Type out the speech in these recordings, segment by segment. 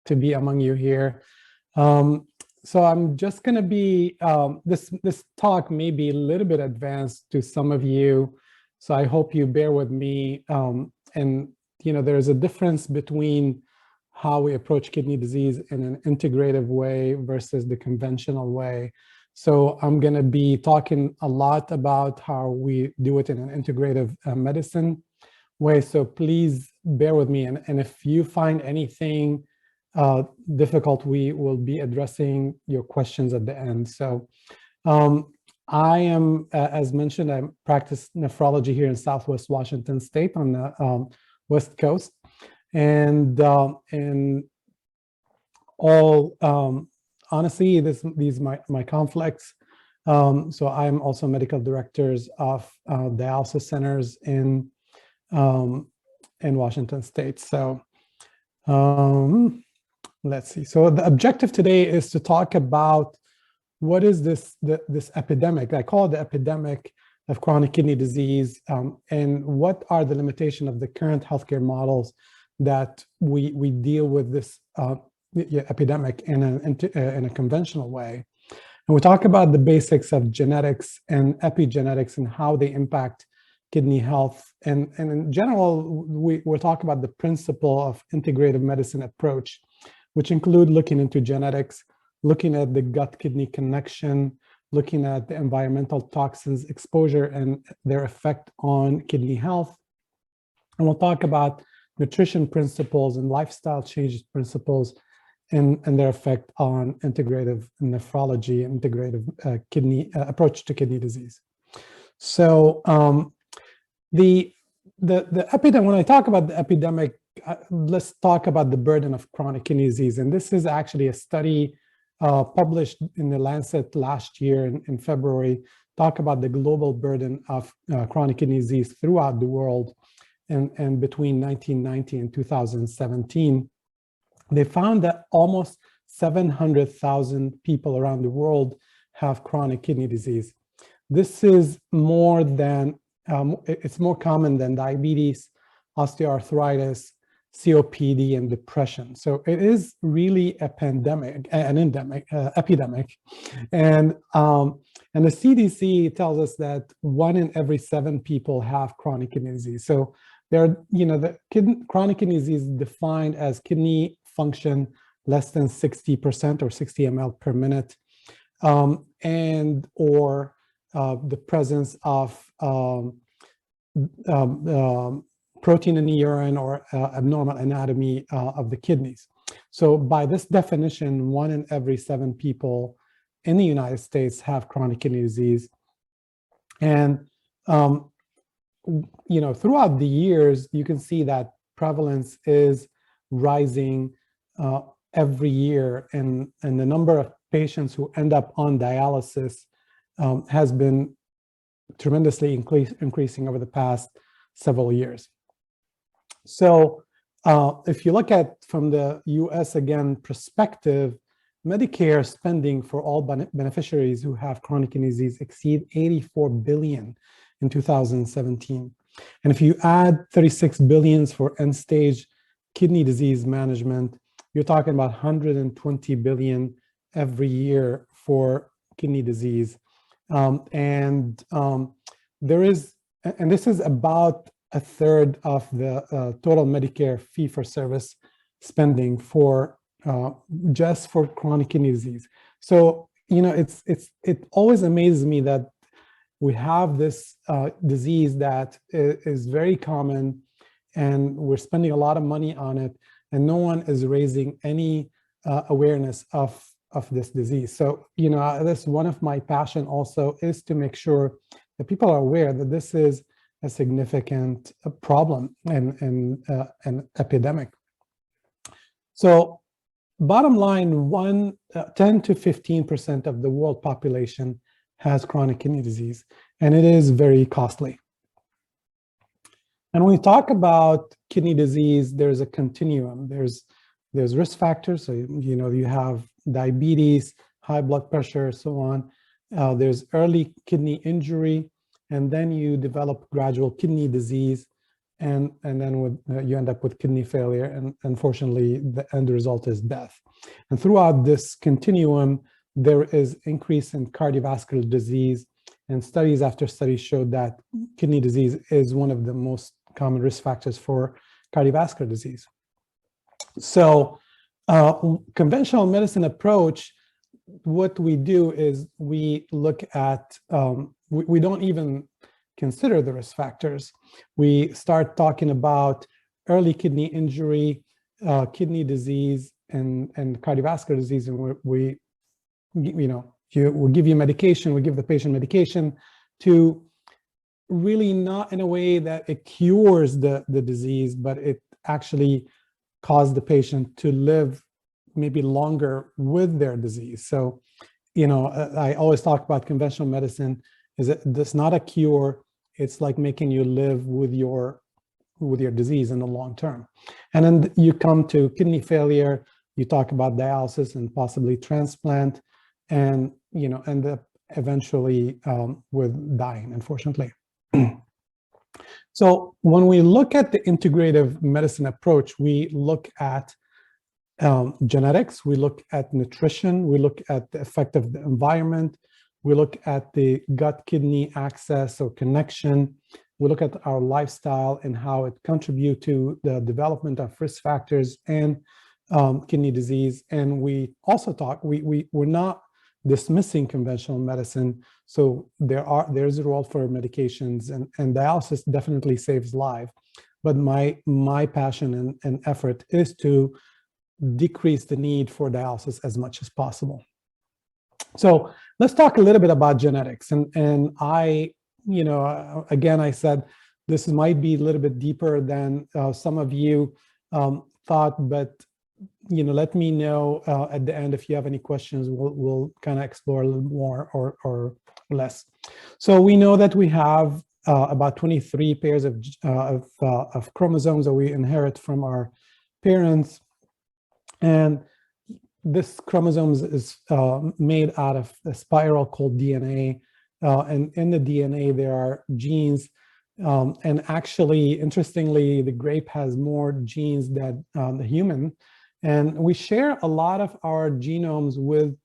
to be among you here. So I'm just going to be, this talk may be a little bit advanced to some of you, so I hope you bear with me. And, you know, there's a difference between how we approach kidney disease in an integrative way versus the conventional way. So I'm going to be talking a lot about how we do it in an integrative medicine way. So please bear with me. And if you find anything difficult, we will be addressing your questions at the end. So I am, as mentioned, I practice nephrology here in Southwest Washington State on the West Coast. And in all honesty, these my conflicts. So I'm also medical directors of dialysis centers in Washington State. So let's see. So the objective today is to talk about what is this epidemic. I call it the epidemic of chronic kidney disease, and what are the limitations of the current healthcare models that we deal with this epidemic in a conventional way. And we talk about the basics of genetics and epigenetics and how they impact kidney health. And in general, we're talking about the principle of integrative medicine approach, which include looking into genetics, looking at the gut-kidney connection, looking at the environmental toxins exposure and their effect on kidney health. And we'll talk about nutrition principles and lifestyle change principles and their effect on integrative nephrology, integrative kidney approach to kidney disease. So the epidemic, when I talk about the epidemic, let's talk about the burden of chronic kidney disease. And this is actually a study published in the Lancet last year in February, talk about the global burden of chronic kidney disease throughout the world. And between 1990 and 2017, they found that almost 700,000 people around the world have chronic kidney disease. This is more than, it's more common than diabetes, osteoarthritis, COPD, and depression. So it is really a pandemic, an endemic, epidemic. And the CDC tells us that 1 in every 7 people have chronic kidney disease. So there, you know, chronic kidney disease is defined as kidney function less than 60% or 60 ml per minute, and or the presence of protein in the urine or abnormal anatomy of the kidneys. So by this definition, 1 in every 7 people in the United States have chronic kidney disease. And you know, throughout the years, you can see that prevalence is rising every year, and the number of patients who end up on dialysis has been tremendously increasing over the past several years. So if you look at from the US again perspective, Medicare spending for all beneficiaries who have chronic kidney disease exceed $84 billion in 2017. And if you add $36 billion for end-stage kidney disease management, you're talking about $120 billion every year for kidney disease. There is, and this is about a third of the total Medicare fee-for-service spending for just for chronic kidney disease. So, you know, it always amazes me that we have this disease that is very common, and we're spending a lot of money on it, and no one is raising any awareness of this disease. So, you know, that's one of my passion also, is to make sure that people are aware that this is a significant problem and an epidemic. So bottom line, 10 to 15% of the world population has chronic kidney disease, and it is very costly. And when we talk about kidney disease, there's a continuum. There's risk factors. So, you know, you have diabetes, high blood pressure, so on. There's early kidney injury, and then you develop gradual kidney disease. and then you end up with kidney failure, and unfortunately, the end result is death. And throughout this continuum, there is increase in cardiovascular disease, and studies after studies showed that kidney disease is one of the most common risk factors for cardiovascular disease. So, conventional medicine approach, what we do is we look at, we don't even consider the risk factors. We start talking about early kidney injury, kidney disease, and cardiovascular disease, and we give you medication, we give the patient medication to really not in a way that it cures the disease, but it actually causes the patient to live maybe longer with their disease. So, I always talk about conventional medicine is that it's not a cure. It's like making you live with your disease in the long term. And then you come to kidney failure, you talk about dialysis and possibly transplant, and end up eventually with dying, unfortunately. So when we look at the integrative medicine approach, we look at genetics, we look at nutrition, we look at the effect of the environment, we look at the gut-kidney axis or connection, we look at our lifestyle and how it contributes to the development of risk factors and kidney disease. And we also talk, we're not dismissing conventional medicine. So there's a role for medications, and dialysis definitely saves lives. But my passion and effort is to decrease the need for dialysis as much as possible. So let's talk a little bit about genetics. And I, again, I said this might be a little bit deeper than some of you thought, but let me know at the end if you have any questions. We'll kind of explore a little more or less. So we know that we have about 23 pairs of chromosomes that we inherit from our parents, and this chromosomes is made out of a spiral called DNA, and in the DNA there are genes. And actually, interestingly, the grape has more genes than the human. And we share a lot of our genomes with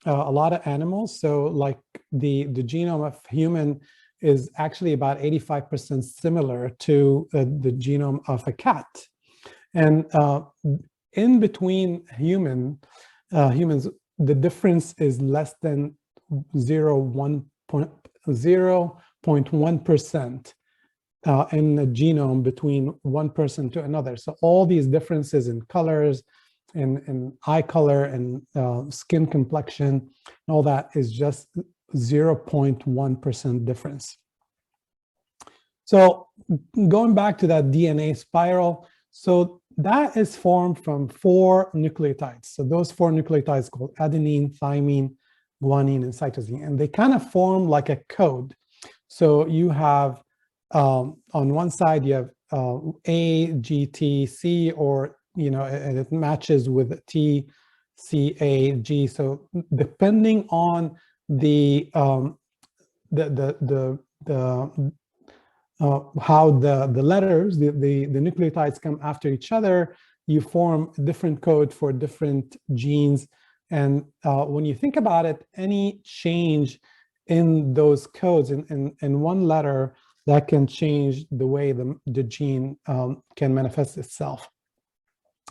a lot of animals. So like the genome of human is actually about 85% similar to the genome of a cat. And in between humans, the difference is less than 0.1% in the genome between one person to another. So all these differences in colors, in eye color, and skin complexion, and all that is just 0.1% difference. So going back to that DNA spiral, so that is formed from 4 nucleotides. So those 4 nucleotides called adenine, thymine, guanine, and cytosine, and they kind of form like a code. So you have on one side you have A, G, T, C, or and it matches with T, C, A, G. So depending on the how the letters, the nucleotides come after each other, you form a different code for different genes. And when you think about it, any change in those codes in one letter, that can change the way the gene can manifest itself.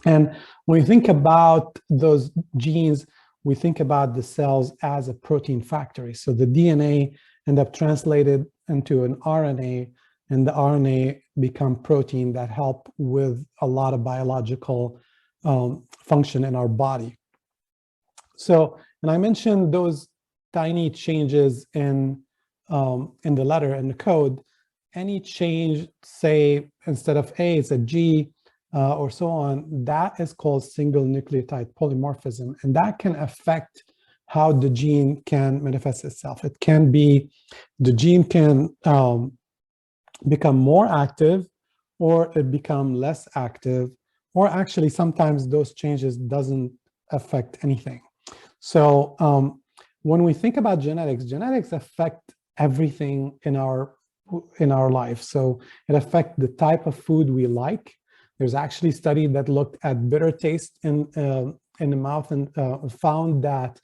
And when you think about those genes, we think about the cells as a protein factory. So the DNA end up translated into an RNA, and the RNA become protein that help with a lot of biological function in our body. So, and I mentioned those tiny changes in the letter and the code. Any change, say instead of A, it's a G, or so on, that is called single nucleotide polymorphism, and that can affect how the gene can manifest itself. It can be, the gene can become more active, or it become less active, or actually sometimes those changes doesn't affect anything. So when we think about genetics, genetics affect everything in our in our life. So it affects the type of food we like. There's actually a study that looked at bitter taste in the mouth and found that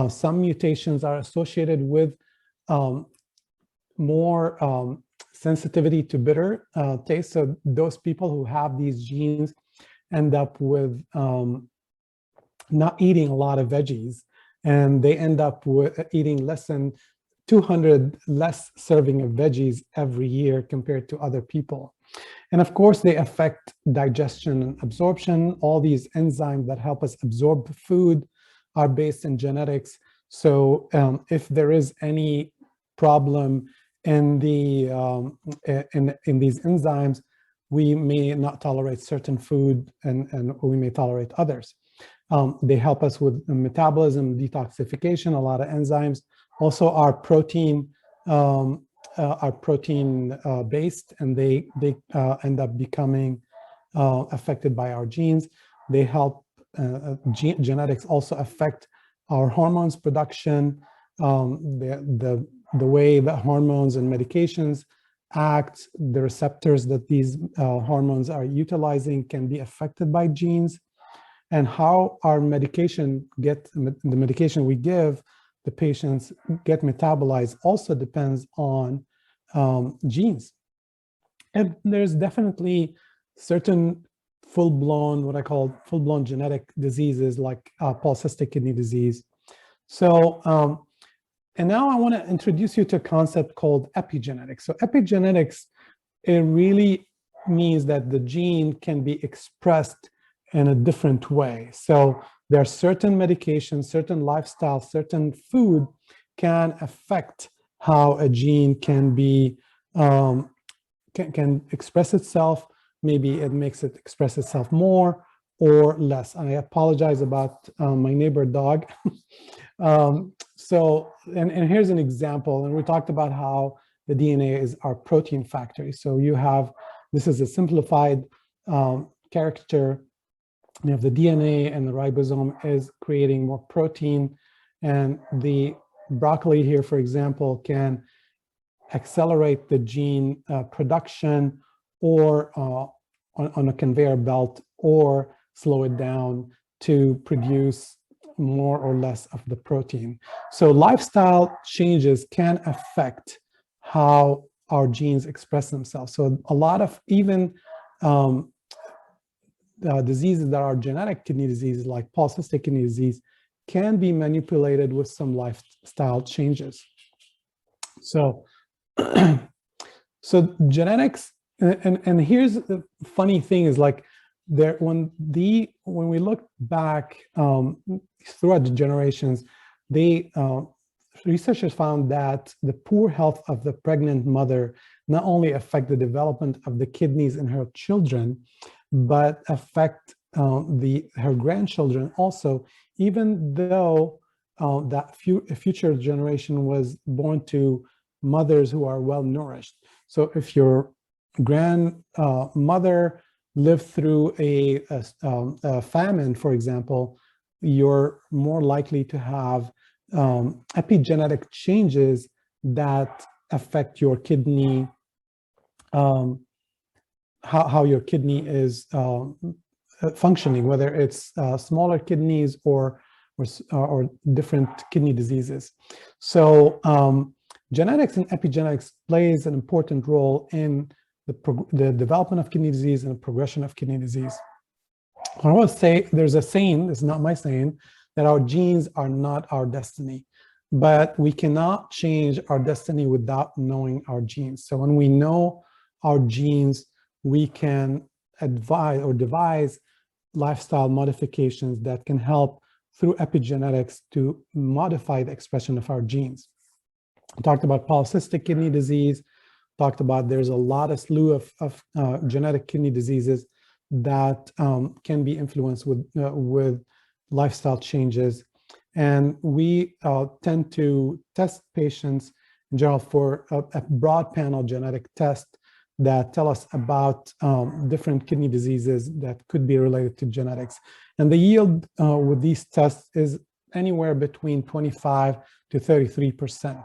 some mutations are associated with more sensitivity to bitter taste. So those people who have these genes end up with not eating a lot of veggies, and they end up with eating less than 200 less serving of veggies every year compared to other people. And of course, they affect digestion and absorption. All these enzymes that help us absorb food are based in genetics. So if there is any problem in the in these enzymes, we may not tolerate certain food, and we may tolerate others. They help us with metabolism, detoxification, a lot of enzymes. Also, our protein based, and they end up becoming affected by our genes. They help, genetics also affect our hormones production, the way that hormones and medications act, the receptors that these hormones are utilizing can be affected by genes, and how our medication the medication we give the patients get metabolized also depends on genes. And there's definitely certain full-blown, what I call full-blown genetic diseases like polycystic kidney disease. So, and now I want to introduce you to a concept called epigenetics. So epigenetics, it really means that the gene can be expressed in a different way. So there are certain medications, certain lifestyles, certain food can affect how a gene can be, can express itself. Maybe it makes it express itself more or less. I apologize about my neighbor dog. So, and here's an example, and we talked about how the DNA is our protein factory. So you have, this is a simplified caricature. You have the DNA, and the ribosome is creating more protein, and the broccoli here, for example, can accelerate the gene production or on a conveyor belt, or slow it down to produce more or less of the protein. So lifestyle changes can affect how our genes express themselves. So a lot of even diseases that are genetic kidney diseases, like polycystic kidney disease, can be manipulated with some lifestyle changes. So, so genetics, and here's the funny thing is, like, when we look back throughout the generations, researchers found that the poor health of the pregnant mother not only affect the development of the kidneys in her children, but affect her grandchildren also, even though that future generation was born to mothers who are well nourished. So if your grandmother lived through a famine, for example, you're more likely to have epigenetic changes that affect your kidney, how your kidney is functioning, whether it's smaller kidneys or different kidney diseases. So genetics and epigenetics plays an important role in the development of kidney disease and the progression of kidney disease. I want to say, there's a saying, it's not my saying, that our genes are not our destiny, but we cannot change our destiny without knowing our genes. So when we know our genes, we can advise or devise lifestyle modifications that can help through epigenetics to modify the expression of our genes. I talked about polycystic kidney disease, talked about there's a slew of genetic kidney diseases that can be influenced with lifestyle changes. And we tend to test patients in general for a broad panel genetic test that tell us about different kidney diseases that could be related to genetics. And the yield with these tests is anywhere between 25 to 33%.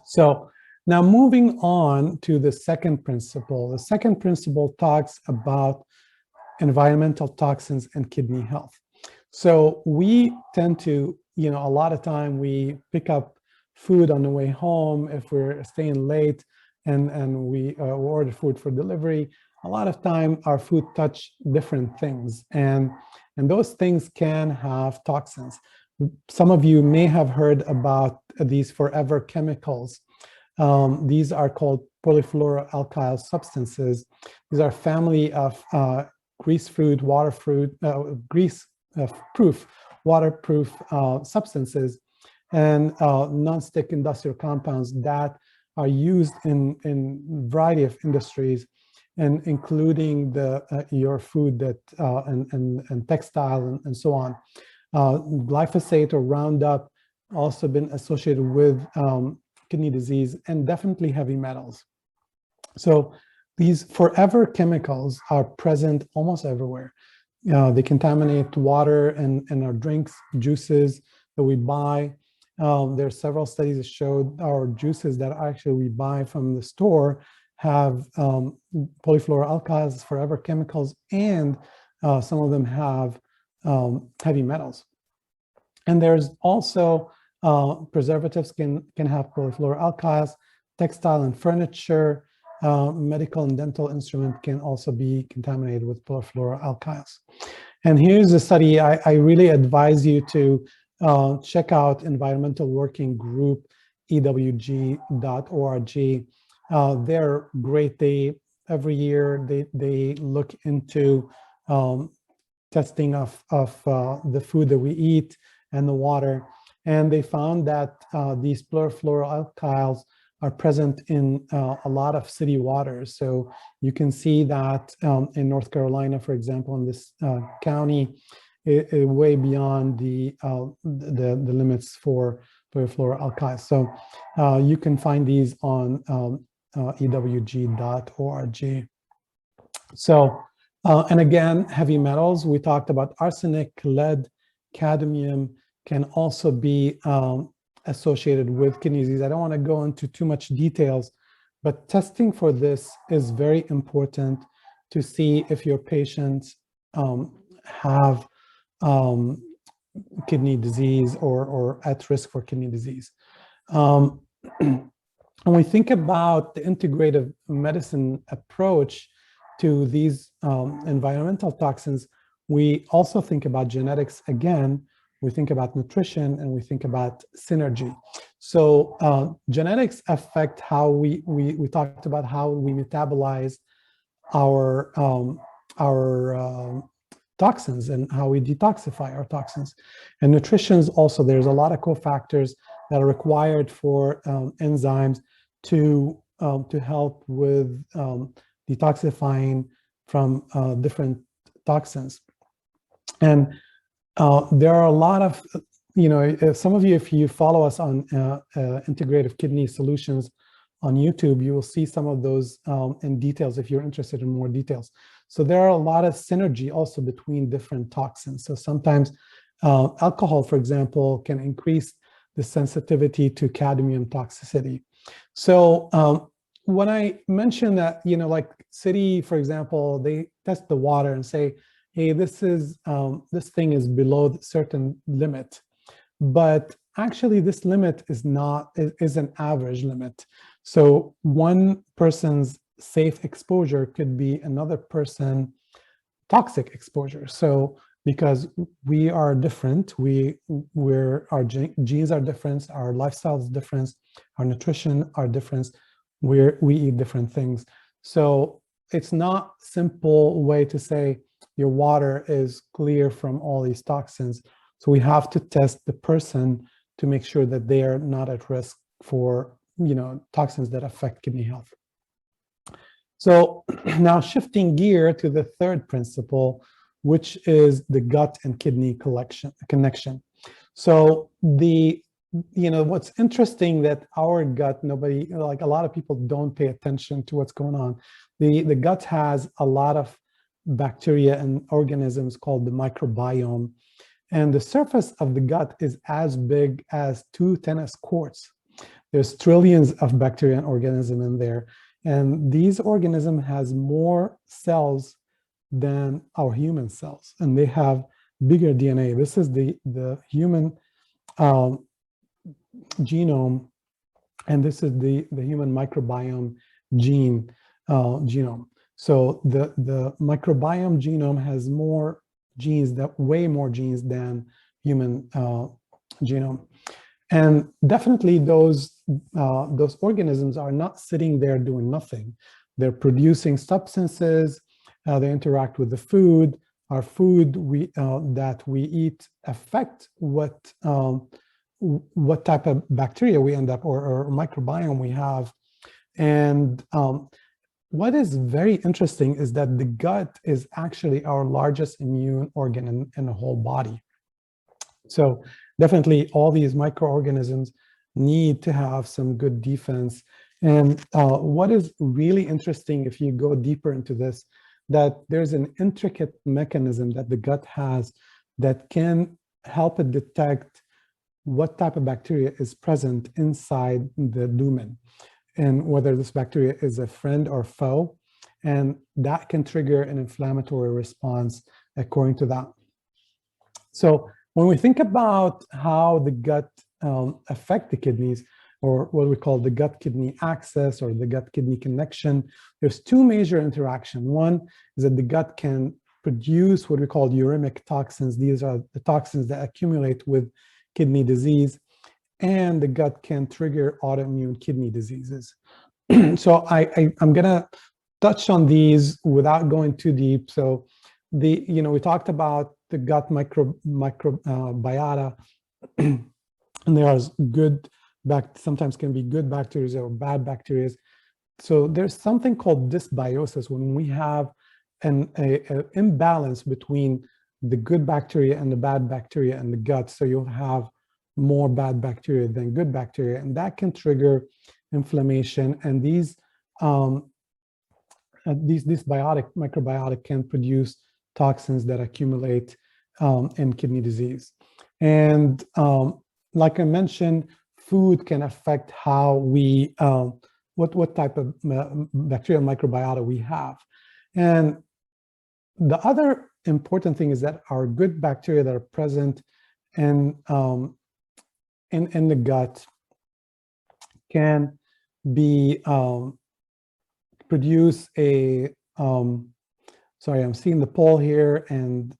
So Now, moving on to the second principle. The second principle talks about environmental toxins and kidney health. So we tend to, a lot of time we pick up food on the way home if we're staying late and we order food for delivery. A lot of time our food touch different things and those things can have toxins. Some of you may have heard about these forever chemicals. These are called polyfluoroalkyl substances. These are a family of grease-proof, waterproof substances and non-stick industrial compounds that are used in a variety of industries, and including your food and textile and so on. Glyphosate or Roundup also been associated with kidney disease and definitely heavy metals. So these forever chemicals are present almost everywhere. They contaminate water and our drinks, juices that we buy. There are several studies that showed our juices that actually we buy from the store have polyfluoroalkyls, forever chemicals, and some of them have heavy metals. And there's also preservatives can have polyfluoroalkyls, textile and furniture, medical and dental instrument can also be contaminated with polyfluoroalkyls. And here's a study I really advise you to check out Environmental Working Group, ewg.org. They're great. Every year they look into testing of the food that we eat and the water. And they found that these polyfluoroalkyls are present in a lot of city waters. So you can see that in North Carolina, for example, in this county, way beyond the limits for polyfluoroalkyls. So you can find these on ewg.org. So, and again, heavy metals, we talked about arsenic, lead, cadmium can also be associated with kidney disease. I don't want to go into too much details, but testing for this is very important to see if your patients have kidney disease or at risk for kidney disease. When we think about the integrative medicine approach to these environmental toxins, we also think about genetics again. We think about nutrition and we think about synergy. So genetics affect how we talked about how we metabolize our toxins and how we detoxify our toxins. And nutrition also, there's a lot of cofactors that are required for enzymes to help with detoxifying from different toxins. And there are a lot of, some of you, if you follow us on Integrative Kidney Solutions on YouTube, you will see some of those in details if you're interested in more details. So there are a lot of synergy also between different toxins. So sometimes alcohol, for example, can increase the sensitivity to cadmium toxicity. So when I mentioned that, like city, for example, they test the water and say, hey, this thing is below a certain limit, but actually this limit is an average limit. So one person's safe exposure could be another person toxic exposure. So because we are different, our genes are different, our lifestyle is different, our nutrition are different, we eat different things. So it's not a simple way to say your water is clear from all these toxins. So we have to test the person to make sure that they are not at risk for toxins that affect kidney health. So now shifting gear to the third principle, which is the gut and kidney connection. So what's interesting that our gut, a lot of people don't pay attention to what's going on. The gut has a lot of bacteria and organisms called the microbiome. And the surface of the gut is as big as 2 tennis courts. There's trillions of bacteria and organisms in there. And these organisms has more cells than our human cells, and they have bigger DNA. This is the human genome, and this is the human microbiome genome. So the microbiome genome has more genes, way more genes than human genome. And definitely those organisms are not sitting there doing nothing. They're producing substances, they interact with the food. Our food that we eat affect what type of bacteria we end up, or microbiome we have. And what is very interesting is that the gut is actually our largest immune organ in the whole body. So definitely all these microorganisms need to have some good defense. And what is really interesting, if you go deeper into this, that there's an intricate mechanism that the gut has that can help it detect what type of bacteria is present inside the lumen, and whether this bacteria is a friend or foe, and that can trigger an inflammatory response according to that. So when we think about how the gut affect the kidneys, or what we call the gut-kidney axis or the gut-kidney connection, there's two major interactions. One is that the gut can produce what we call uremic toxins. These are the toxins that accumulate with kidney disease, and the gut can trigger autoimmune kidney diseases. So I'm gonna touch on these without going too deep. So we talked about the gut microbiota, and there's good sometimes can be good bacteria or bad bacteria. So there's something called dysbiosis when we have an imbalance between the good bacteria and the bad bacteria in the gut. So you'll have more bad bacteria than good bacteria, and that can trigger inflammation. And these microbiota can produce toxins that accumulate in kidney disease. And like I mentioned, food can affect how we, what type of bacterial microbiota we have. And the other important thing is that our good bacteria that are present in the gut can be produce a, sorry, I'm seeing the poll here, and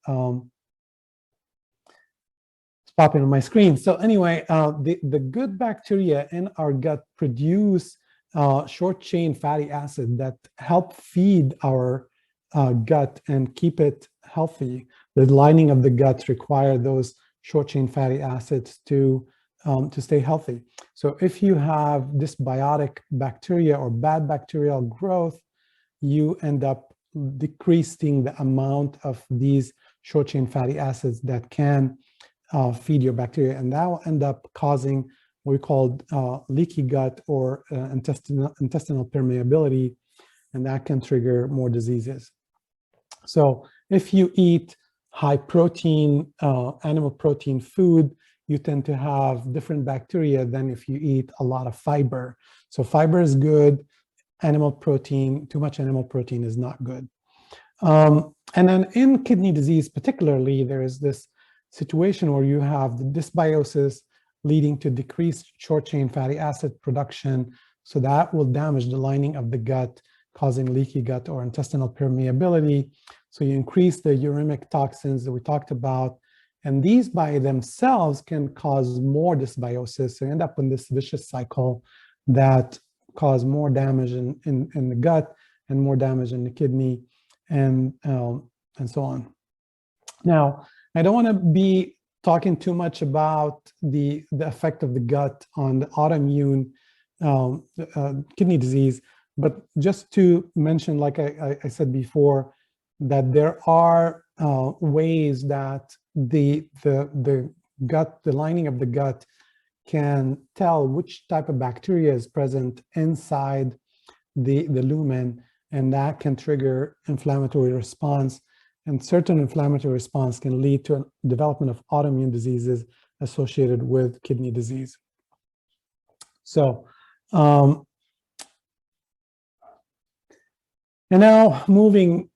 popping on my screen. So anyway, the good bacteria in our gut produce short chain fatty acid that help feed our gut and keep it healthy. The lining of the gut require those short chain fatty acids to stay healthy. So if you have dysbiotic bacteria or bad bacterial growth, you end up decreasing the amount of these short chain fatty acids that can feed your bacteria, and that will end up causing what we call leaky gut or intestinal permeability, and that can trigger more diseases. So if you eat high protein, animal protein food, you tend to have different bacteria than if you eat a lot of fiber. So fiber is good, animal protein, too much animal protein is not good. And then in kidney disease particularly, there is this situation where you have the dysbiosis leading to decreased short chain fatty acid production. So that will damage the lining of the gut, causing leaky gut or intestinal permeability. So you increase the uremic toxins that we talked about, and these by themselves can cause more dysbiosis. So you end up in this vicious cycle that cause more damage in the gut and more damage in the kidney, and so on. Now, I don't want to be talking too much about the effect of the gut on the autoimmune kidney disease, but just to mention, like I said before, that there are ways that the gut, the lining of the gut, can tell which type of bacteria is present inside the lumen, and that can trigger inflammatory response. And certain inflammatory response can lead to a development of autoimmune diseases associated with kidney disease. So, and now moving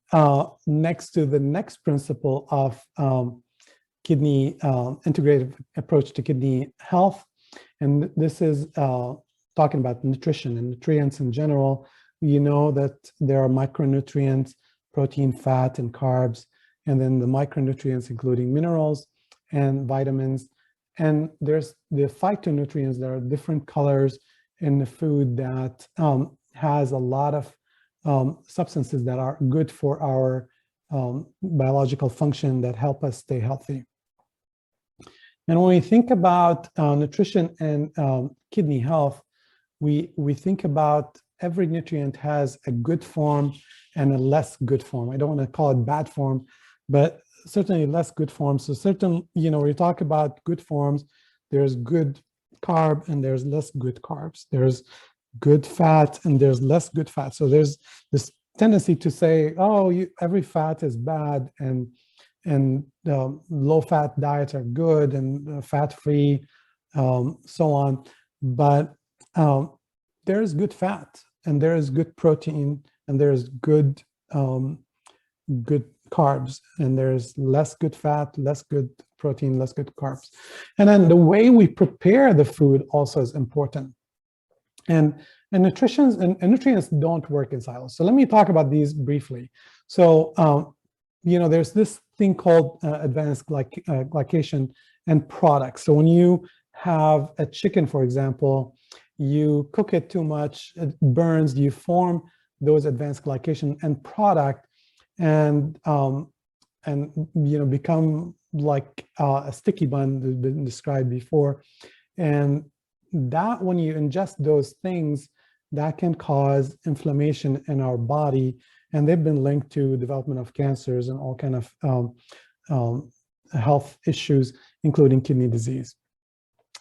next to the next principle of kidney integrative approach to kidney health, and this is talking about nutrition and nutrients in general. You know that there are micronutrients, protein, fat, and carbs, and then the micronutrients including minerals and vitamins. And there's the phytonutrients. There are different colors in the food that has a lot of substances that are good for our biological function that help us stay healthy. And when we think about nutrition and kidney health, we think about every nutrient has a good form and a less good form. I don't want to call it bad form, but certainly less good form. So when you talk about good forms, there's good carb and there's less good carbs. There's good fat and there's less good fat. So there's this tendency to say, oh, every fat is bad and low-fat diets are good and fat-free, so on. But there is good fat and there is good protein and there is good carbs, and there's less good fat, less good protein, less good carbs. And then the way we prepare the food also is important. And nutrients don't work in silos. So let me talk about these briefly. So, there's this thing called advanced glycation and products. So when you have a chicken, for example, you cook it too much, it burns, you form those advanced glycation and product, and become like a sticky bun that's been described before. And that, when you ingest those things, that can cause inflammation in our body, and they've been linked to development of cancers and all kind of health issues, including kidney disease.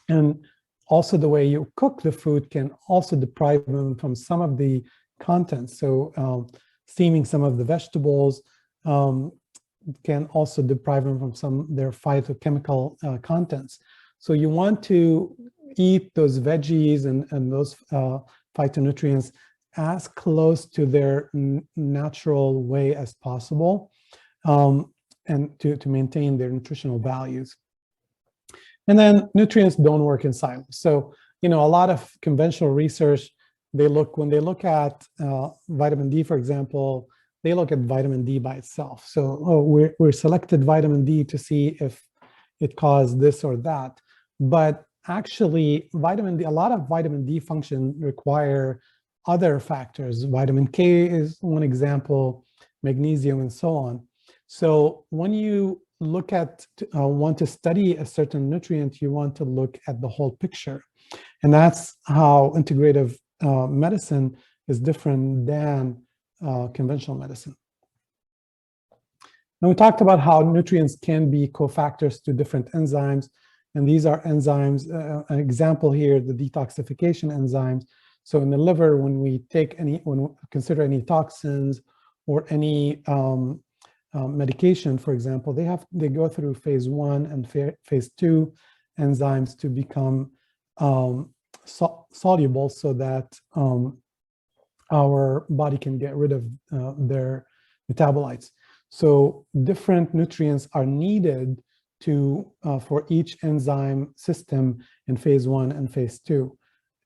And also the way you cook the food can also deprive them from some of the contents. So steaming some of the vegetables can also deprive them from some of their phytochemical contents. So you want to eat those veggies and those phytonutrients as close to their natural way as possible, and to maintain their nutritional values. And then nutrients don't work in silos. So, a lot of conventional research, when they look at vitamin D, for example, they look at vitamin D by itself. So we selected vitamin D to see if it caused this or that. But actually, vitamin D, a lot of vitamin D function require other factors. Vitamin K is one example, magnesium, and so on. So when you look at, want to study a certain nutrient, you want to look at the whole picture. And that's how integrative medicine is different than conventional medicine. And we talked about how nutrients can be cofactors to different enzymes. And these are enzymes, an example here, the detoxification enzymes. So in the liver, when we consider any toxins or any medication, for example, they go through phase 1 and phase 2 enzymes to become soluble, so that our body can get rid of their metabolites. So different nutrients are needed for each enzyme system in phase 1 and phase 2.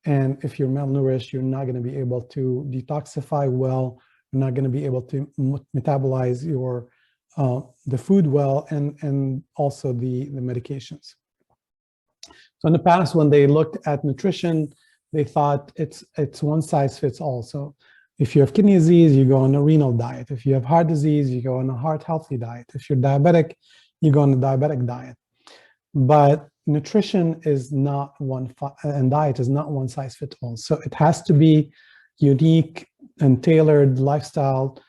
And if you're malnourished, you're not going to be able to detoxify well. You're not going to be able to metabolize the food well, and also the medications. So in the past, when they looked at nutrition, they thought it's one size fits all. So if you have kidney disease, you go on a renal diet. If you have heart disease, you go on a heart healthy diet. If you're diabetic, you go on a diabetic diet. But nutrition is not and diet is not one size fits all. So it has to be unique and tailored lifestyle,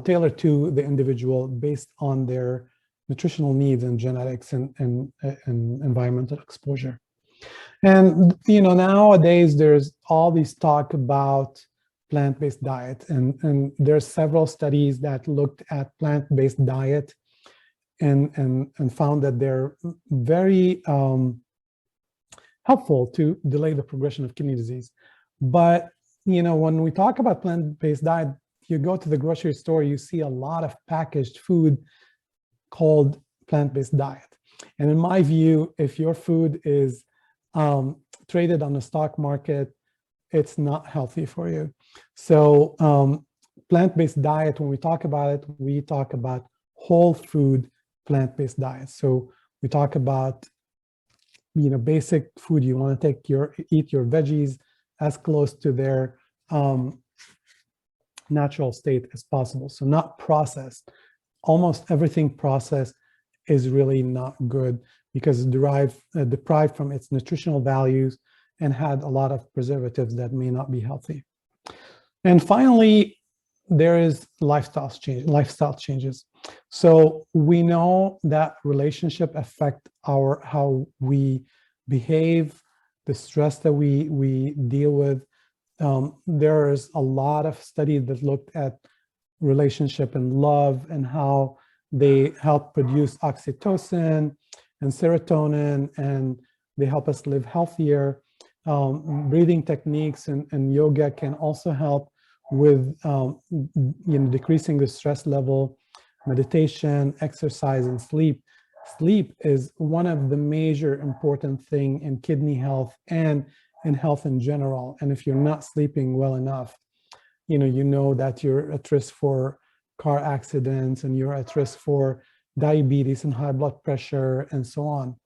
tailored to the individual based on their nutritional needs and genetics and environmental exposure. And nowadays there's all this talk about plant-based diet, and there's several studies that looked at plant-based diet and found that they're very helpful to delay the progression of kidney disease. But, you know, when we talk about plant-based diet, you go to the grocery store, you see a lot of packaged food called plant-based diet. And in my view, if your food is traded on the stock market, it's not healthy for you. So plant-based diet, when we talk about it, we talk about whole food plant-based diet. So we talk about, you know, basic food. You want to eat your veggies as close to their natural state as possible. So not processed. Almost everything processed is really not good because it's deprived from its nutritional values and had a lot of preservatives that may not be healthy. And finally, there is lifestyle changes. So we know that relationship affect how we behave, the stress that we deal with. There is a lot of studies that looked at relationship and love and how they help produce oxytocin and serotonin, and they help us live healthier. Breathing techniques and yoga can also help with decreasing the stress level. Meditation, exercise, and sleep. Sleep is one of the major important thing in kidney health and in health in general. And if you're not sleeping well enough, you know that you're at risk for car accidents, and you're at risk for diabetes and high blood pressure and so on.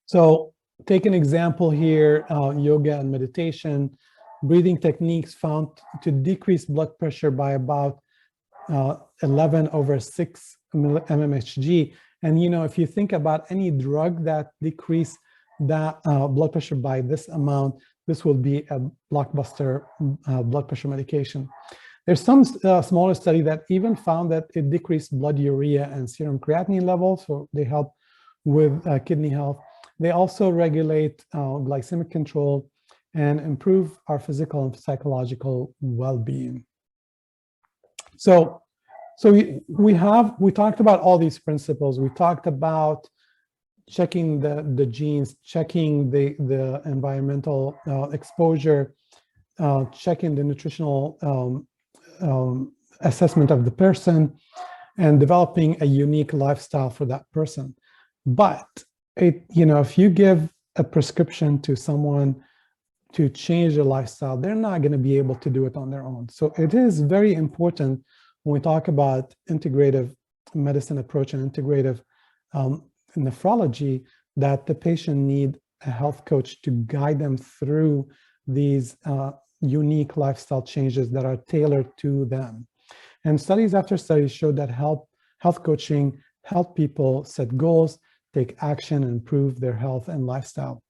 So take an example here, yoga and meditation. Breathing techniques found to decrease blood pressure by about 11/6 mmHg. And you know, if you think about any drug that decrease that blood pressure by this amount, this will be a blockbuster blood pressure medication. There's some smaller study that even found that it decreased blood urea and serum creatinine levels, so they help with kidney health. They also regulate glycemic control and improve our physical and psychological well-being. So we talked about all these principles. We talked about checking the genes, checking the environmental exposure, checking the nutritional assessment of the person, and developing a unique lifestyle for that person. But if you give a prescription to someone to change their lifestyle, they're not going to be able to do it on their own. So it is very important when we talk about integrative medicine approach and integrative nephrology that the patient need a health coach to guide them through these unique lifestyle changes that are tailored to them. And studies after studies show that health coaching help people set goals, take action, and improve their health and lifestyle.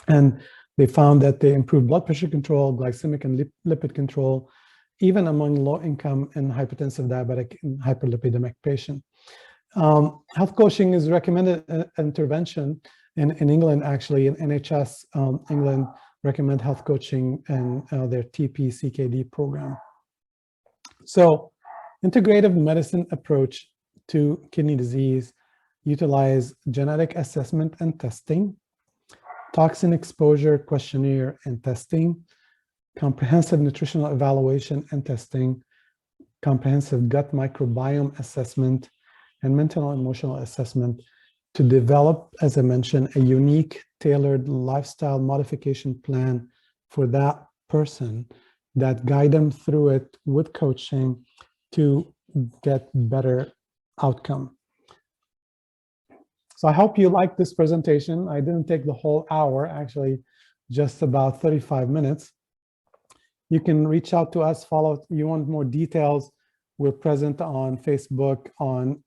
And they found that they improve blood pressure control, glycemic and lipid control, even among low-income and hypertensive, diabetic, and hyperlipidemic patients. Health coaching is recommended intervention in England, actually. In NHS England recommend health coaching and their TP-CKD program. So integrative medicine approach to kidney disease utilize genetic assessment and testing, toxin exposure questionnaire and testing, comprehensive nutritional evaluation and testing, comprehensive gut microbiome assessment, and mental and emotional assessment to develop, as I mentioned, a unique tailored lifestyle modification plan for that person that guide them through it with coaching to get better outcome. So I hope you liked this presentation. I didn't take the whole hour, actually just about 35 minutes. You can reach out to us, follow, if you want more details. We're present on Facebook, on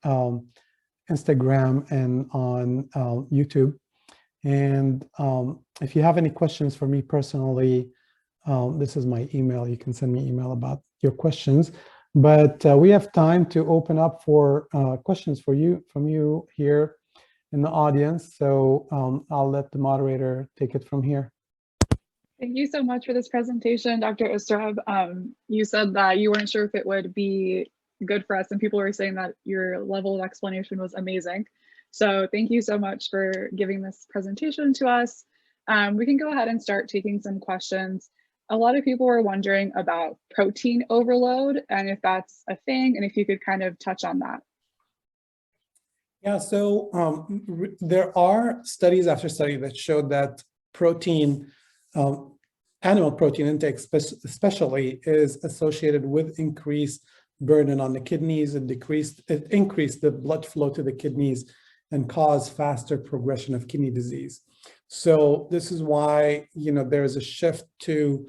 Instagram, and on YouTube. And if you have any questions for me personally, this is my email. You can send me email about your questions. But we have time to open up for questions from you here in the audience. So I'll let the moderator take it from here. Thank you so much for this presentation, Dr. Isreb. You said that you weren't sure if it would be good for us, and people were saying that your level of explanation was amazing. So thank you so much for giving this presentation to us. we can go ahead and start taking some questions. A lot of people are wondering about protein overload and if that's a thing, and if you could kind of touch on that. Yeah, so there are studies after study that showed that protein, animal protein intake especially, is associated with increased burden on the kidneys. It increased the blood flow to the kidneys and cause faster progression of kidney disease. So this is why, there is a shift to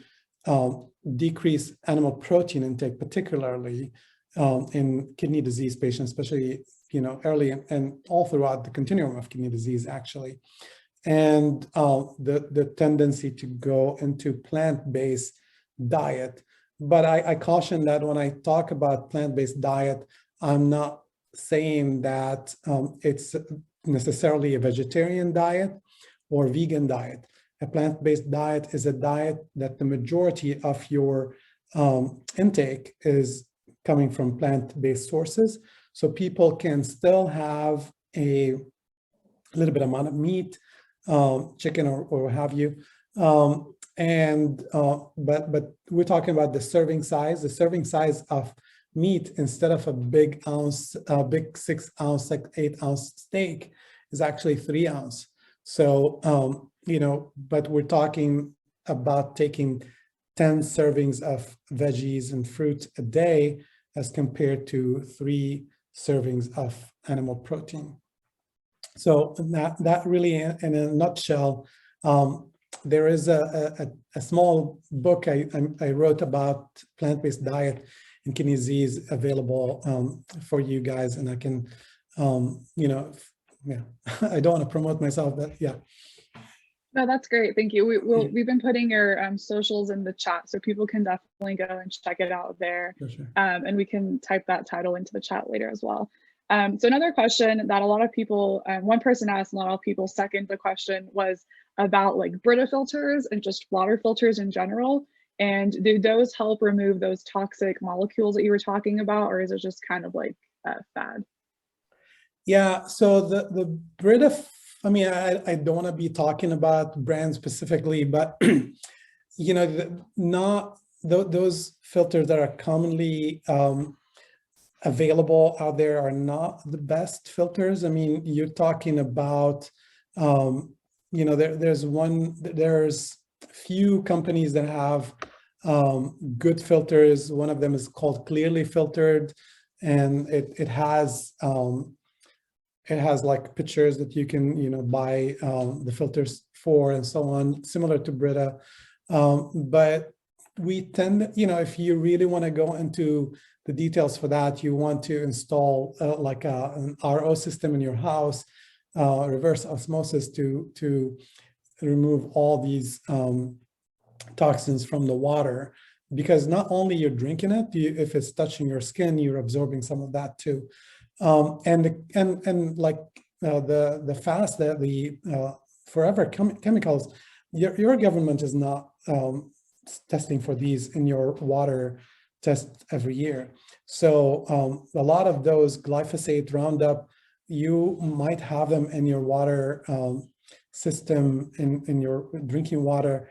decrease animal protein intake, particularly in kidney disease patients, especially early and all throughout the continuum of kidney disease, actually. And the tendency to go into plant-based diet. But I caution that when I talk about plant-based diet, I'm not saying that it's necessarily a vegetarian diet or vegan diet. A plant-based diet is a diet that the majority of your intake is coming from plant-based sources. So people can still have a little bit amount of meat, chicken or what have you. But we're talking about the serving size. The serving size of meat, instead of a big 6-ounce, like 8-ounce steak, is actually 3 ounce. So, but we're talking about taking 10 servings of veggies and fruit a day as compared to 3 servings of animal protein. So that really, in a nutshell, there is a small book I wrote about plant-based diet and kidney disease available for you guys, and I can, yeah, I don't want to promote myself, but yeah. No, that's great. Thank you. We've been putting your socials in the chat, so people can definitely go and check it out there. For sure. And we can type that title into the chat later as well. So another question that a lot of people, one person asked, and a lot of people second the question, was about like Brita filters and just water filters in general. And do those help remove those toxic molecules that you were talking about, or is it just kind of like a fad? Yeah, so the Brita, I mean, I don't want to be talking about brands specifically, but those filters that are commonly available out there are not the best filters. I mean, you're talking about, there's few companies that have good filters. One of them is called Clearly Filtered, and it has like pictures that you can, buy the filters for and so on, similar to Brita. But we tend, if you really want to go into the details for that, you want to install like an RO system in your house, reverse osmosis to remove all these toxins from the water, because not only you're drinking it, if it's touching your skin, you're absorbing some of that too. And like the FASN, the forever chemicals, your government is not testing for these in your water test every year. So a lot of those glyphosate, Roundup, you might have them in your water system, in your drinking water,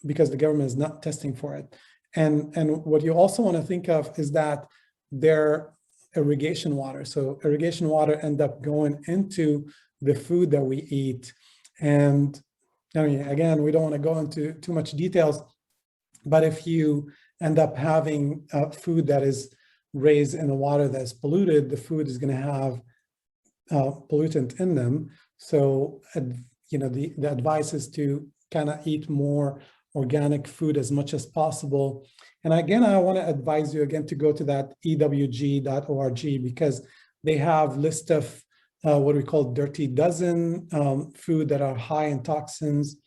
because the government is not testing for it. And what you also want to think of is that they're irrigation water. So irrigation water end up going into the food that we eat. And I mean, again, we don't want to go into too much details, but if you end up having food that is raised in a water that's polluted, the food is going to have pollutant in them. So, the advice is to kind of eat more organic food as much as possible. And again, I want to advise you again to go to that ewg.org, because they have list of what we call dirty dozen food that are high in toxins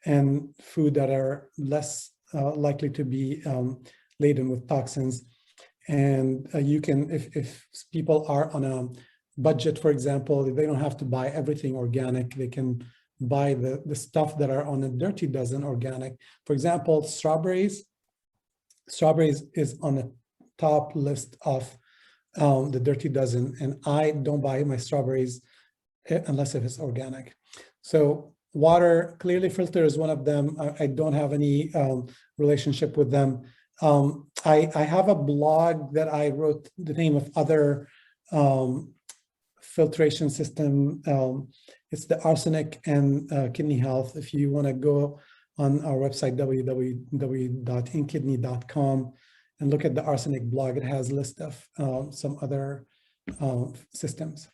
and food that are less likely to be laden with toxins. And you can, if people are on a budget, for example, they don't have to buy everything organic. They can buy the stuff that are on a dirty dozen organic. For example, strawberries is on the top list of the dirty dozen, and I don't buy my strawberries unless if it's organic. So Water, Clearly Filter is one of them. I don't have any relationship with them. I have a blog that I wrote the name of other filtration system. It's the arsenic and kidney health. If you want to go on our website, www.inkidney.com, and look at the arsenic blog, it has a list of some other systems.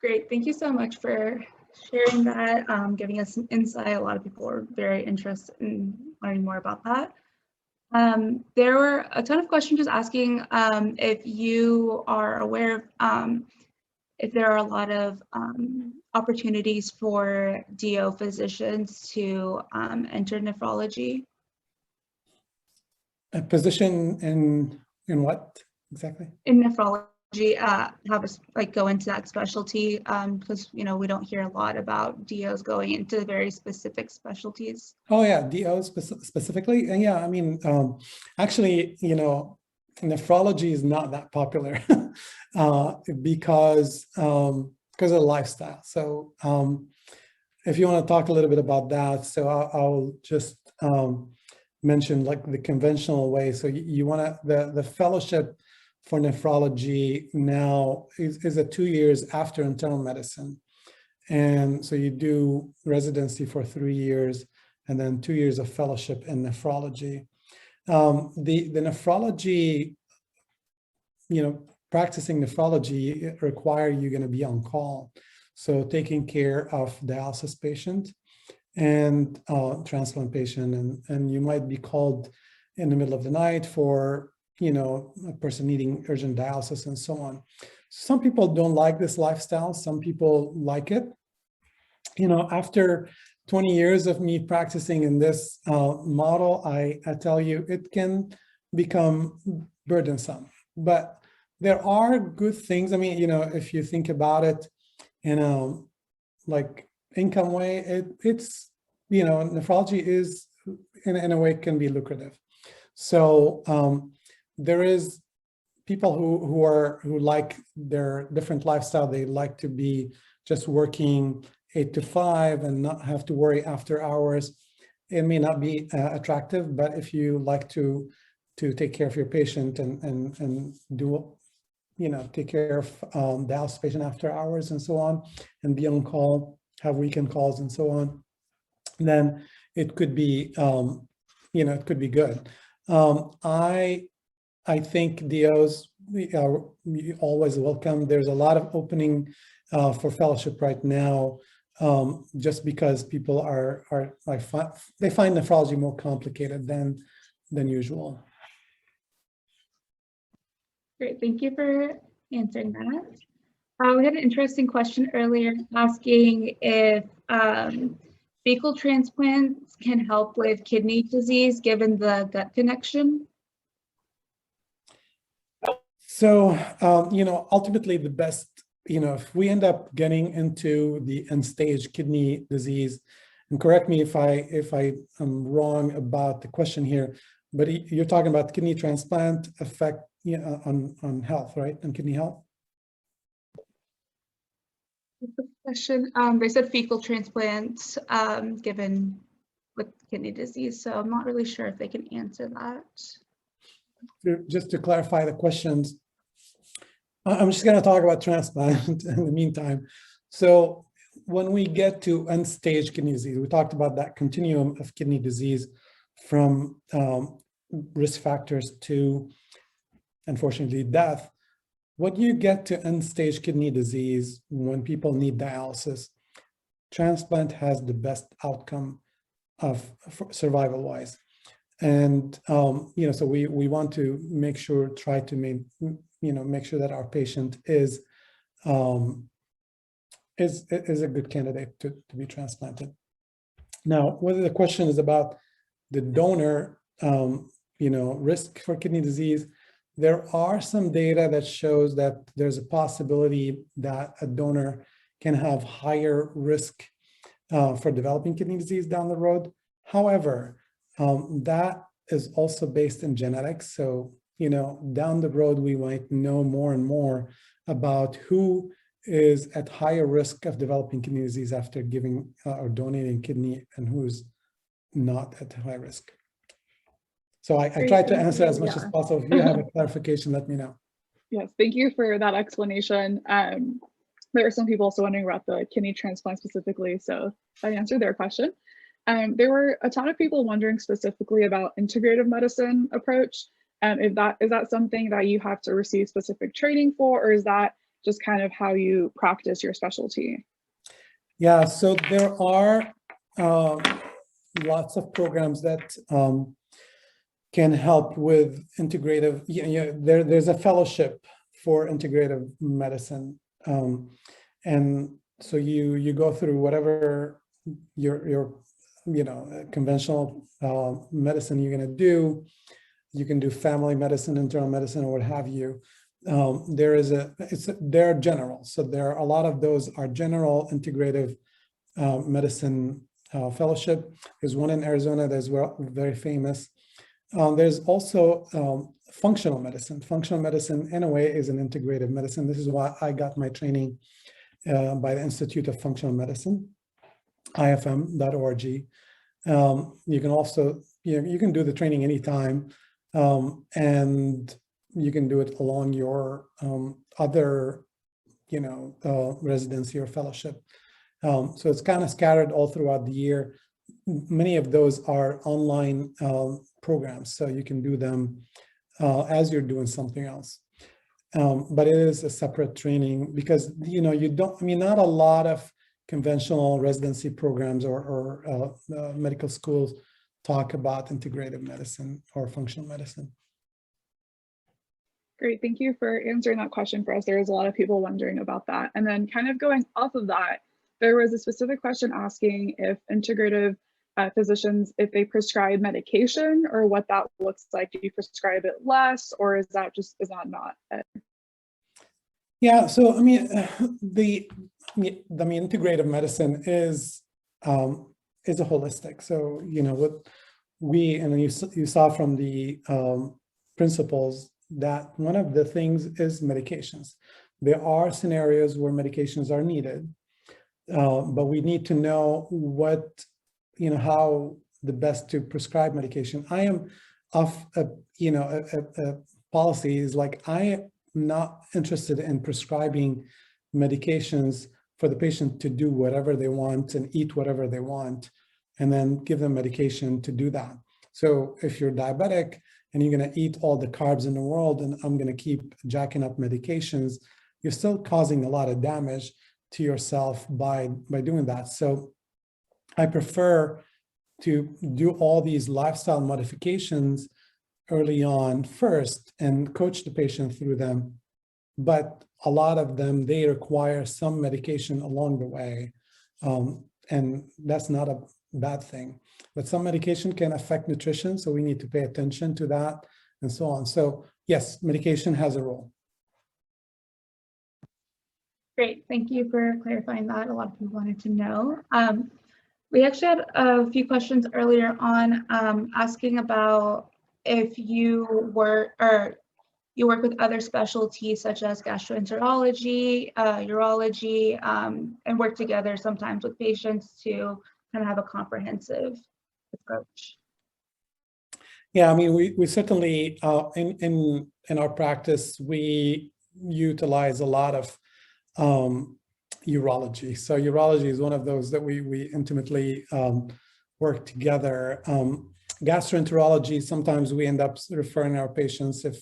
Great, thank you so much for sharing that, giving us some insight. A lot of people are very interested in learning more about that. There were a ton of questions just asking if you are aware of if there are a lot of opportunities for DO physicians to enter nephrology. A position in what exactly? In nephrology, have us go into that specialty, because we don't hear a lot about DOs going into very specific specialties. Oh yeah, DO specifically, and yeah, I mean, actually, nephrology is not that popular because of lifestyle. So if you want to talk a little bit about that, so I'll just mention the conventional way. So you want to the fellowship for nephrology now is a 2 years after internal medicine. And so you do residency for 3 years and then 2 years of fellowship in nephrology. The nephrology, practicing nephrology require you're going to be on call. So taking care of dialysis patient and transplant patient, and you might be called in the middle of the night for a person needing urgent dialysis and so on. Some people don't like this lifestyle. Some people like it. After 20 years of me practicing in this model, I tell you, it can become burdensome. But there are good things. I mean, if you think about it in a income way, it's nephrology is in a way can be lucrative. So there is people who like their different lifestyle. They like to be just working 8 to 5 and not have to worry after hours. It may not be attractive, but if you like to take care of your patient and do, take care of dialysis patient after hours and so on, and be on call, have weekend calls and so on, then it could be, it could be good. I think DOs are always welcome. There's a lot of opening for fellowship right now, just because people they find nephrology more complicated than usual. Great, thank you for answering that. We had an interesting question earlier asking if fecal transplants can help with kidney disease given the gut connection. So, ultimately the best, if we end up getting into the end-stage kidney disease, and correct me if I am wrong about the question here, but you're talking about kidney transplant effect on health, right? On kidney health? The question, they said fecal transplants given with kidney disease, so I'm not really sure if they can answer that. Just to clarify the questions, I'm just going to talk about transplant in the meantime. So when we get to end-stage kidney disease, we talked about that continuum of kidney disease from risk factors to, unfortunately, death. When you get to end-stage kidney disease, when people need dialysis, transplant has the best outcome of survival-wise. And so we want to make sure, try to make sure that our patient is a good candidate to be transplanted. Now, whether the question is about the donor, risk for kidney disease, there are some data that shows that there's a possibility that a donor can have higher risk for developing kidney disease down the road. However, that is also based in genetics. So, down the road, we might know more and more about who is at higher risk of developing kidney disease after giving or donating kidney, and who's not at high risk. So I tried to answer as much as possible. If you have a clarification, let me know. Yes, thank you for that explanation. There are some people also wondering about the kidney transplant specifically, so I answered their question. There were a ton of people wondering specifically about integrative medicine approach. Is that something that you have to receive specific training for, or is that just kind of how you practice your specialty? Yeah, so there are lots of programs that can help with integrative. There's a fellowship for integrative medicine, and so you go through whatever your conventional medicine you're going to do. You can do family medicine, internal medicine, or what have you. They're general. So there are a lot of those are general integrative medicine fellowship. There's one in Arizona that's very famous. There's also functional medicine. Functional medicine, in a way, is an integrative medicine. This is why I got my training by the Institute of Functional Medicine, IFM.org. You can also, you can do the training anytime, and you can do it along your other, residency or fellowship. So it's kind of scattered all throughout the year. Many of those are online programs, so you can do them as you're doing something else. But it is a separate training because, not a lot of conventional residency programs or medical schools talk about integrative medicine or functional medicine. Great, thank you for answering that question for us. There is a lot of people wondering about that. And then kind of going off of that, there was a specific question asking if integrative physicians, if they prescribe medication or what that looks like. Do you prescribe it less, or is that not it? Yeah, so the integrative medicine is a holistic. So what you saw from the principles that one of the things is medications. There are scenarios where medications are needed, but we need to know how the best to prescribe medication. I am of a policy is like I am not interested in prescribing medications for the patient to do whatever they want and eat whatever they want, and then give them medication to do that. So if you're diabetic and you're going to eat all the carbs in the world, and I'm going to keep jacking up medications, you're still causing a lot of damage to yourself by doing that. So I prefer to do all these lifestyle modifications early on first and coach the patient through them. But a lot of them, they require some medication along the way. And that's not a bad thing. But some medication can affect nutrition, so we need to pay attention to that and so on. So yes, medication has a role. Great, thank you for clarifying that. A lot of people wanted to know. We actually had a few questions earlier on asking about if you work with other specialties such as gastroenterology, urology, and work together sometimes with patients to kind of have a comprehensive approach. Yeah, we certainly in our practice we utilize a lot of urology. So urology is one of those that we intimately work together. Gastroenterology, sometimes we end up referring our patients if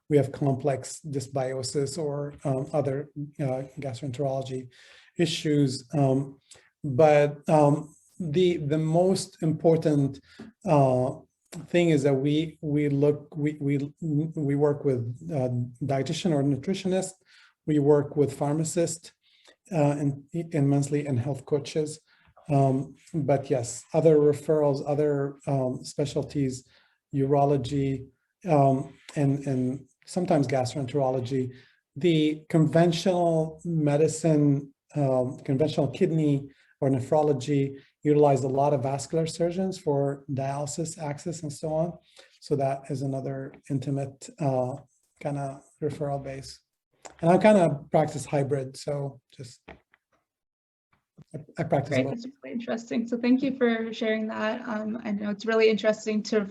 we have complex dysbiosis or other gastroenterology issues. But the most important thing is that we work with dietitian or nutritionist. We work with pharmacists and immensely and health coaches. But yes, other referrals, other specialties, urology, and sometimes gastroenterology. The conventional medicine, conventional kidney or nephrology utilize a lot of vascular surgeons for dialysis access and so on. So that is another intimate kind of referral base. And I kind of practice hybrid, so just I practice Great, both. that's really interesting. So thank you for sharing that. I know it's really interesting to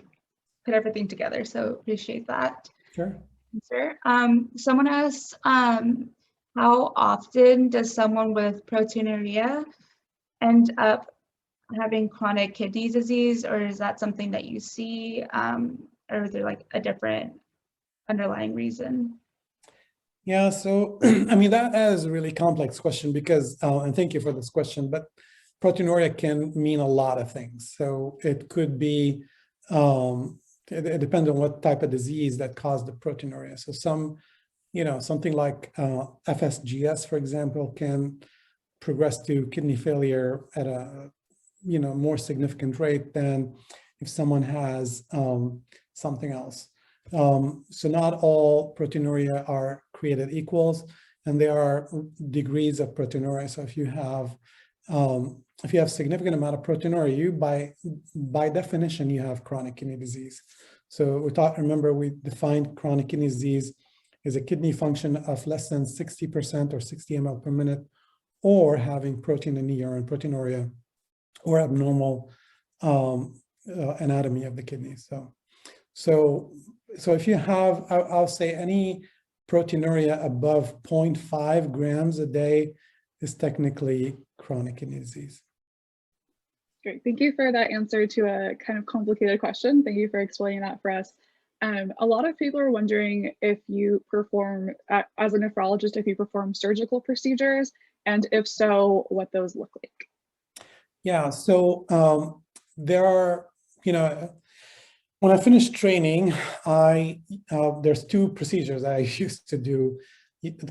put everything together, so appreciate that. Sure. Sure. Someone asked, how often does someone with proteinuria end up having chronic kidney disease, or is that something that you see, or is there like a different underlying reason? Yeah, so I mean, that is a really complex question because, and thank you for this question, but proteinuria can mean a lot of things. So it could be, it depends on what type of disease that caused the proteinuria. So something like FSGS, for example, can progress to kidney failure at a, more significant rate than if someone has something else. So not all proteinuria are created equals, and there are degrees of proteinuria. So if you have significant amount of proteinuria, you by definition you have chronic kidney disease. So remember we defined chronic kidney disease as a kidney function of less than 60% or 60 ml per minute, or having protein in the urine, proteinuria, or abnormal anatomy of the kidney. So if you have, I'll say any proteinuria above 0.5 grams a day is technically chronic kidney disease. Great, thank you for that answer to a kind of complicated question. Thank you for explaining that for us. A lot of people are wondering if you perform, as a nephrologist, if you perform surgical procedures, and if so, what those look like. Yeah, so there are, when I finished training, there's two procedures I used to do.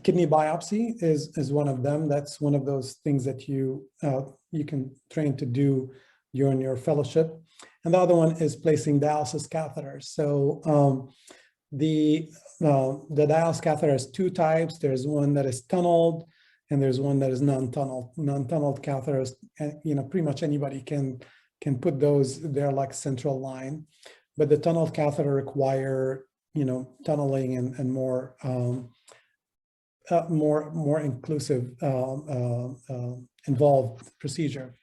Kidney biopsy is one of them. That's one of those things that you can train to do during your fellowship. And the other one is placing dialysis catheters. So the dialysis catheter has two types. There's one that is tunneled, and there's one that is non-tunneled. Non-tunneled catheters, pretty much anybody can put those. They're like central line. But the tunneled catheter require, tunneling and more inclusive, involved procedure.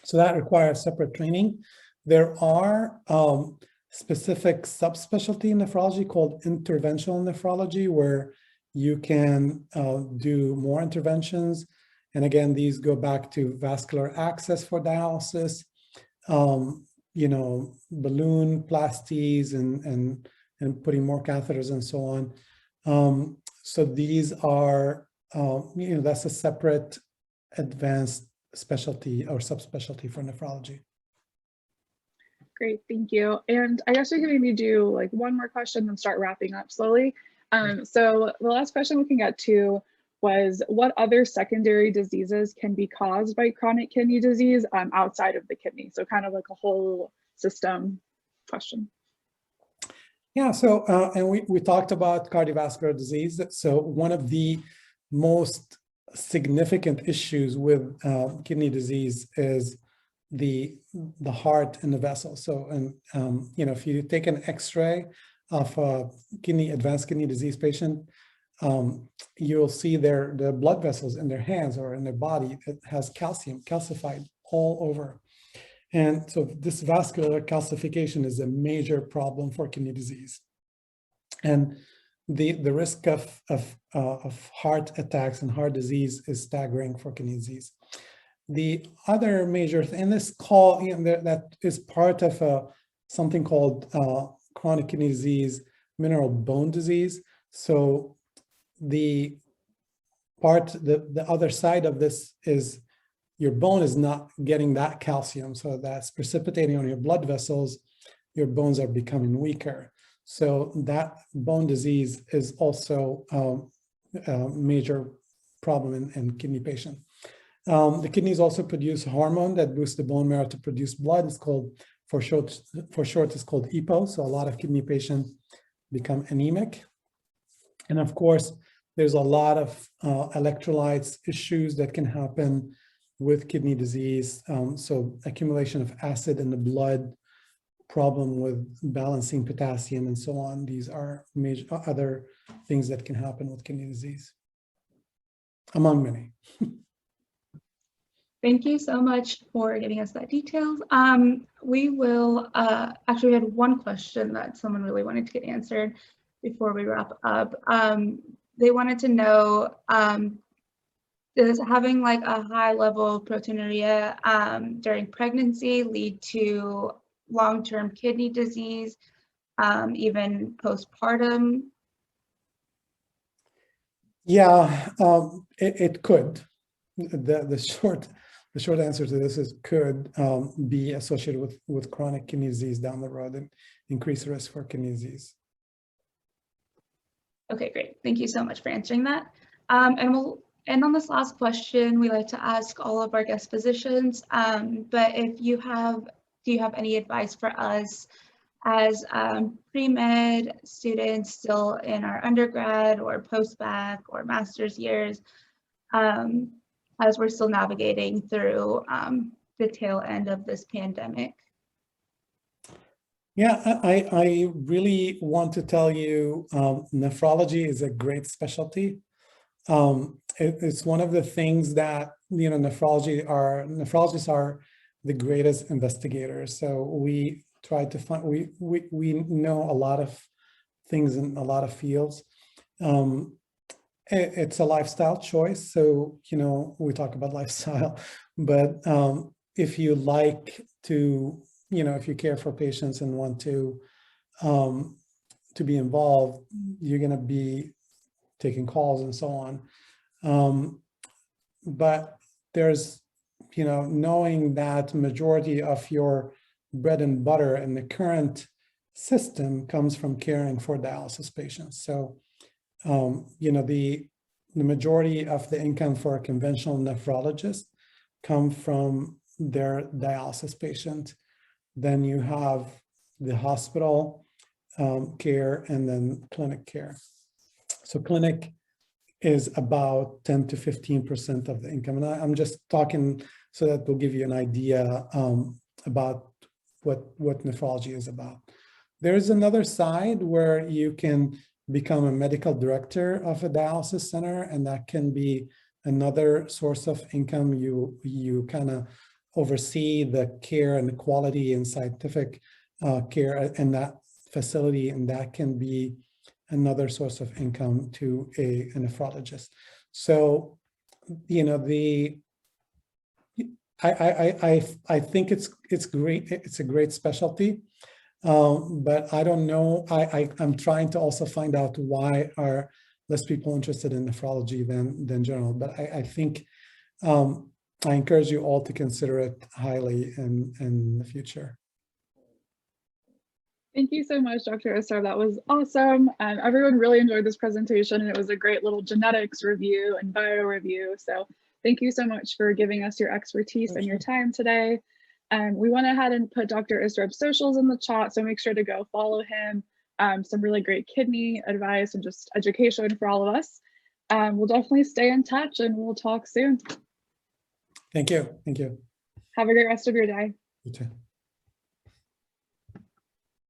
So that requires separate training. There are specific subspecialty in nephrology called interventional nephrology, where you can do more interventions. And again, these go back to vascular access for dialysis, balloon plasties and putting more catheters and so on. So these are, that's a separate advanced specialty or subspecialty for nephrology. Great, thank you. And I guess we can maybe do like one more question and start wrapping up slowly. So the last question we can get to was, what other secondary diseases can be caused by chronic kidney disease outside of the kidney? So kind of like a whole system question. Yeah, so, and we talked about cardiovascular disease. So one of the most significant issues with kidney disease is the heart and the vessel. So, and if you take an X-ray of a advanced kidney disease patient, you'll see the blood vessels in their hands or in their body. It has calcified all over. And so this vascular calcification is a major problem for kidney disease. And the risk of heart attacks and heart disease is staggering for kidney disease. The other major thing, and this that is part of something called chronic kidney disease, mineral bone disease. So the other side of this is your bone is not getting that calcium, so that's precipitating on your blood vessels. Your bones are becoming weaker. So that bone disease is also a major problem in kidney patients. The kidneys also produce hormone that boosts the bone marrow to produce blood. It's called, for short, it's called EPO. So a lot of kidney patients become anemic. And of course, there's a lot of electrolytes issues that can happen with kidney disease. So accumulation of acid in the blood, problem with balancing potassium and so on. These are major other things that can happen with kidney disease, among many. Thank you so much for giving us that details. We will, actually we had one question that someone really wanted to get answered before we wrap up. They wanted to know, does having like a high level of proteinuria during pregnancy lead to long-term kidney disease, even postpartum? Yeah, it could. The short answer to this is could be associated with chronic kidney disease down the road and increased risk for kidney disease. Okay, great. Thank you so much for answering that. And we'll end on this last question. We like to ask all of our guest physicians, but if you have, do you have any advice for us as pre-med students still in our undergrad or post-bac or master's years, as we're still navigating through the tail end of this pandemic? Yeah, I really want to tell you, nephrology is a great specialty. It's one of the things that, you know, nephrologists are the greatest investigators. So we try to find, we know a lot of things in a lot of fields. It's a lifestyle choice. So, you know, we talk about lifestyle, but if you like to, you know, if you care for patients and want to be involved, you're going to be taking calls and so on. But there's, you know, knowing that majority of your bread and butter in the current system comes from caring for dialysis patients. So, you know, the majority of the income for a conventional nephrologist come from their dialysis patient. Then you have the hospital care and then clinic care. So clinic is about 10 to 15% of the income. And I'm just talking so that will give you an idea about what nephrology is about. There is another side where you can become a medical director of a dialysis center, and that can be another source of income. You kind of oversee the care and the quality and scientific care in that facility, and that can be another source of income to a nephrologist. So, you know, I think it's great. It's a great specialty, but I don't know. I'm trying to also find out why are less people interested in nephrology than general. But I think I encourage you all to consider it highly in the future. Thank you so much, Dr. Isreb. That was awesome. Everyone really enjoyed this presentation, and it was a great little genetics review and bio review. So thank you so much for giving us your expertise and your time today. We went ahead and put Dr. Isreb's socials in the chat, so make sure to go follow him. Some really great kidney advice and just education for all of us. We'll definitely stay in touch, and we'll talk soon. Thank you. Thank you. Have a great rest of your day. You too.